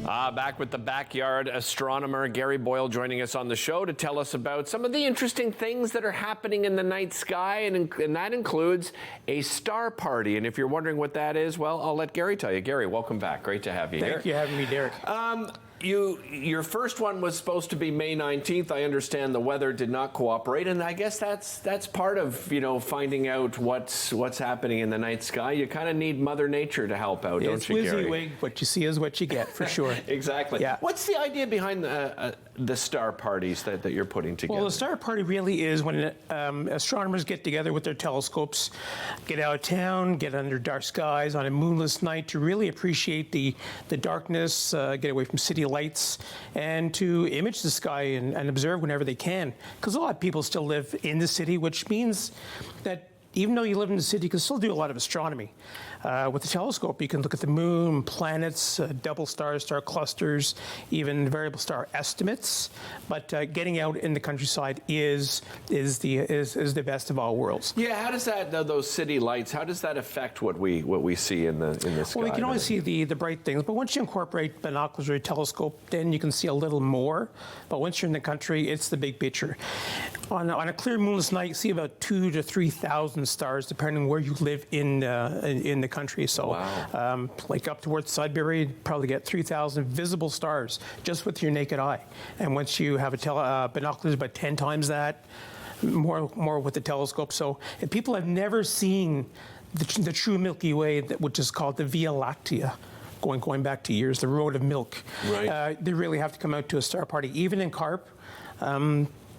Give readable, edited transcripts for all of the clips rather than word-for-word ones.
Back with the Backyard Astronomer, Gary Boyle, joining us on the show to tell us about some of the interesting things that are happening in the night sky, and that includes a star party. And if you're wondering what that is, well, I'll let Gary tell you. Gary, welcome back. Great to have you here. Thank you for having me, Derek. Your first one was supposed to be May 19th. I understand the weather did not cooperate, and I guess that's part of finding out what's happening in the night sky. You kind of need Mother Nature to help out, don't you, Gary? It's WYSIWYG. What you see is what you get, for sure. Exactly. Yeah. What's the idea behind the star parties that you're putting together? Well, the star party really is when astronomers get together with their telescopes, get out of town, get under dark skies on a moonless night to really appreciate the darkness, get away from city lights, and to image the sky and observe whenever they can. Because a lot of people still live in the city, which means that even though you live in the city, you can still do a lot of astronomy. With the telescope, you can look at the moon, planets, double stars, star clusters, even variable star estimates. But getting out in the countryside is the best of all worlds. Yeah, how does that, those city lights, how does that affect what we see in the sky? Well, you can only see the bright things, but once you incorporate binoculars or a telescope, then you can see a little more. But once you're in the country, it's the big picture. On a clear moonless night, you see about 2,000 to 3,000 stars, depending on where you live in the country. So, wow. Like up towards Sudbury, you'd probably get 3,000 visible stars just with your naked eye. And once you have binoculars, about 10 times that, more with the telescope. So, if people have never seen the true Milky Way, which is called the Via Lactea, going back to years, the road of milk, right. They really have to come out to a star party, even in Carp.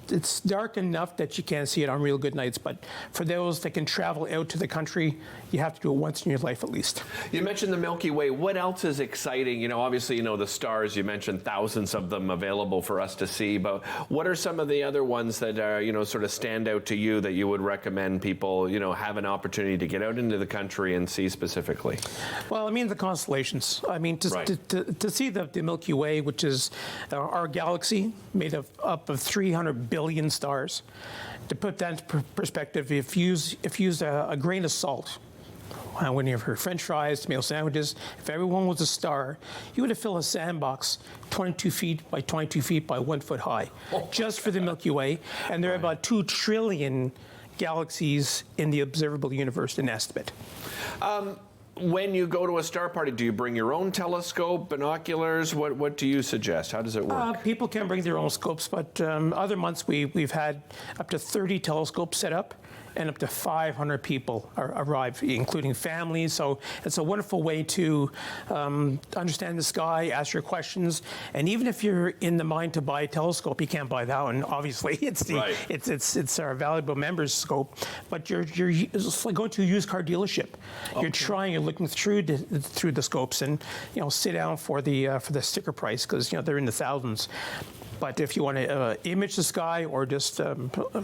It's dark enough that you can't see it on real good nights, but for those that can travel out to the country, you have to do it once in your life at least. You mentioned the Milky Way. What else is exciting? Obviously, the stars, you mentioned thousands of them available for us to see, but what are some of the other ones that are, sort of stand out to you that you would recommend people, have an opportunity to get out into the country and see specifically? Well, the constellations. To see the Milky Way, which is our galaxy made up of 300 billion stars. To put that into perspective, if you use a grain of salt, when you have your French fries, tomato sandwiches, if everyone was a star, you would have filled a sandbox 22 feet by 22 feet by 1 foot high, just for the Milky Way. And there are about 2 trillion galaxies in the observable universe, an estimate. When you go to a star party, do you bring your own telescope, binoculars? What do you suggest? How does it work? People can bring their own scopes, but other months we've had up to 30 telescopes set up, and up to 500 people arrive, including families. So it's a wonderful way to understand the sky, ask your questions, and even if you're in the mind to buy a telescope, you can't buy that one. Obviously, it's our valuable members scope. But you're it's like going to a used car dealership. Okay. You're trying, you're looking through the scopes, and sit down for the sticker price because they're in the thousands. But if you want to image the sky or just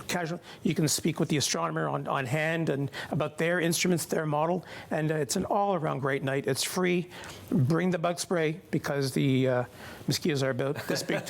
casual, you can speak with the astronomer on hand and about their instruments, their model, and it's an all-around great night. It's free. Bring the bug spray because the mosquitoes are about this big.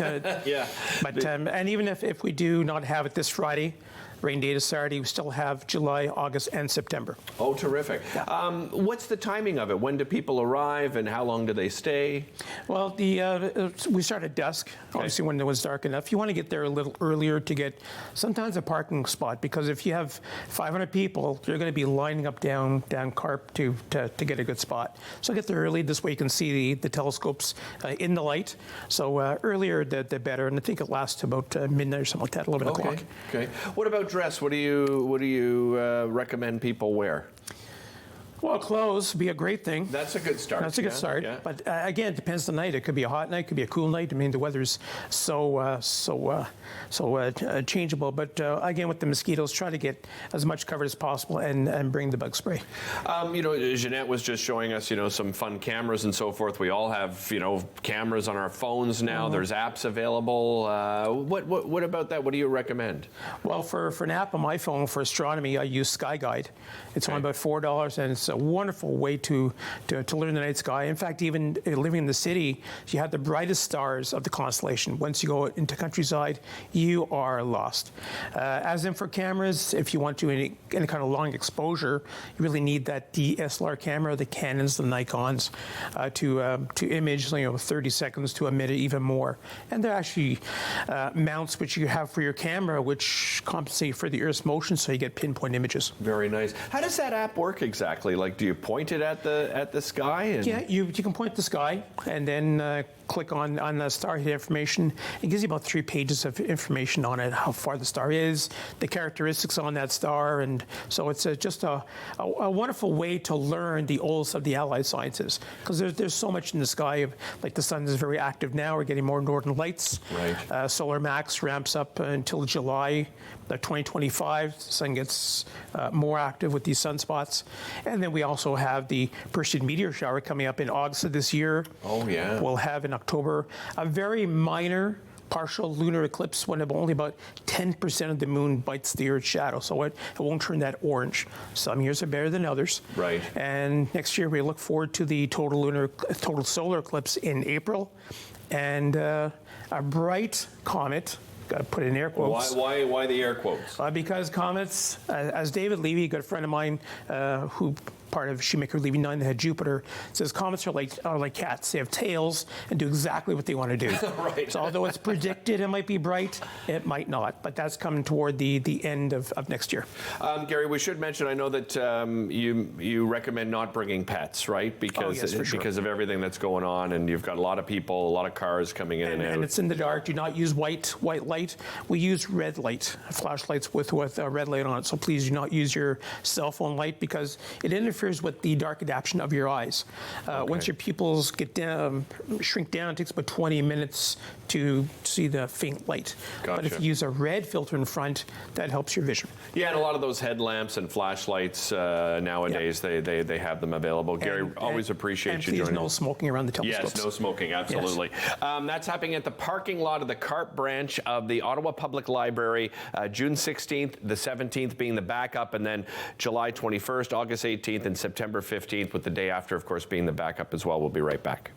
Yeah. But and even if we do not have it this Friday, rain date is Saturday, we still have July, August, and September. Oh, terrific. Yeah. What's the timing of it? When do people arrive and how long do they stay? Well, we start at dusk, obviously when it was dark enough. You want to get there a little earlier to get sometimes a parking spot, because if you have 500 people, you're going to be lining up down Carp to get a good spot. So get there early. This way you can see the telescopes in the light. So earlier the better, and I think it lasts to about midnight or something like that, 11 o'clock. Okay. What about dress? What do you recommend people wear? Well, clothes would be a great thing. That's a good start. That's a good start. Yeah. But again, it depends on the night. It could be a hot night, it could be a cool night. The weather's so changeable. But again, with the mosquitoes, try to get as much covered as possible and bring the bug spray. Jeanette was just showing us, some fun cameras and so forth. We all have, cameras on our phones now. Mm-hmm. There's apps available. What about that? What do you recommend? Well, for an app on my phone for astronomy, I use Sky Guide. It's only about $4, and it's a wonderful way to learn the night sky. In fact, even living in the city, you have the brightest stars of the constellation. Once you go into countryside, you are lost. As in for cameras, if you want to any kind of long exposure, you really need that DSLR camera, the Canons, the Nikons, to image 30 seconds to a minute, even more. And there are actually mounts which you have for your camera, which compensate for the Earth's motion, so you get pinpoint images. Very nice. How does that app work exactly? Like, do you point it at the sky? And... Yeah, you can point the sky and then click on the star hit information. It gives you about 3 pages of information on it, how far the star is, the characteristics on that star, and so it's just a wonderful way to learn the oldest of the Allied sciences, because there's so much in the sky. Like the sun is very active now. We're getting more northern lights. Right. Solar max ramps up until July 2025. The sun gets more active with these sunspots, and then we also have the Perseid meteor shower coming up in August of this year. Oh yeah. We'll have in October a very minor partial lunar eclipse when only about 10% of the moon bites the Earth's shadow, so it won't turn that orange. Some years are better than others. Right. And next year we look forward to the total solar eclipse in April, and a bright comet. Got to put in air quotes. Why the air quotes? Because comets, as David Levy, a good friend of mine, who part of Shoemaker Levy 9 that had Jupiter, says comets are like cats. They have tails and do exactly what they want to do. Right. So although it's predicted it might be bright, it might not. But that's coming toward the end of next year. Gary, we should mention, I know that you recommend not bringing pets, right? Because, yes, for sure. Because of everything that's going on, and you've got a lot of people, a lot of cars coming in and out. And it's in the dark. Do not use white light. We use red light, flashlights with a red light on it. So please do not use your cell phone light, because it interferes with the dark adaptation of your eyes. Once your pupils shrink down, it takes about 20 minutes to see the faint light. Gotcha. But if you use a red filter in front, that helps your vision. Yeah, and a lot of those headlamps and flashlights nowadays, they have them available. Gary, always appreciate you joining. And please no smoking around the telescopes. Yes, no smoking, absolutely. Yes. That's happening at the parking lot of the CARP branch of the Ottawa Public Library, June 16th, the 17th being the backup, and then July 21st, August 18th, and September 15th, with the day after, of course, being the backup as well. We'll be right back.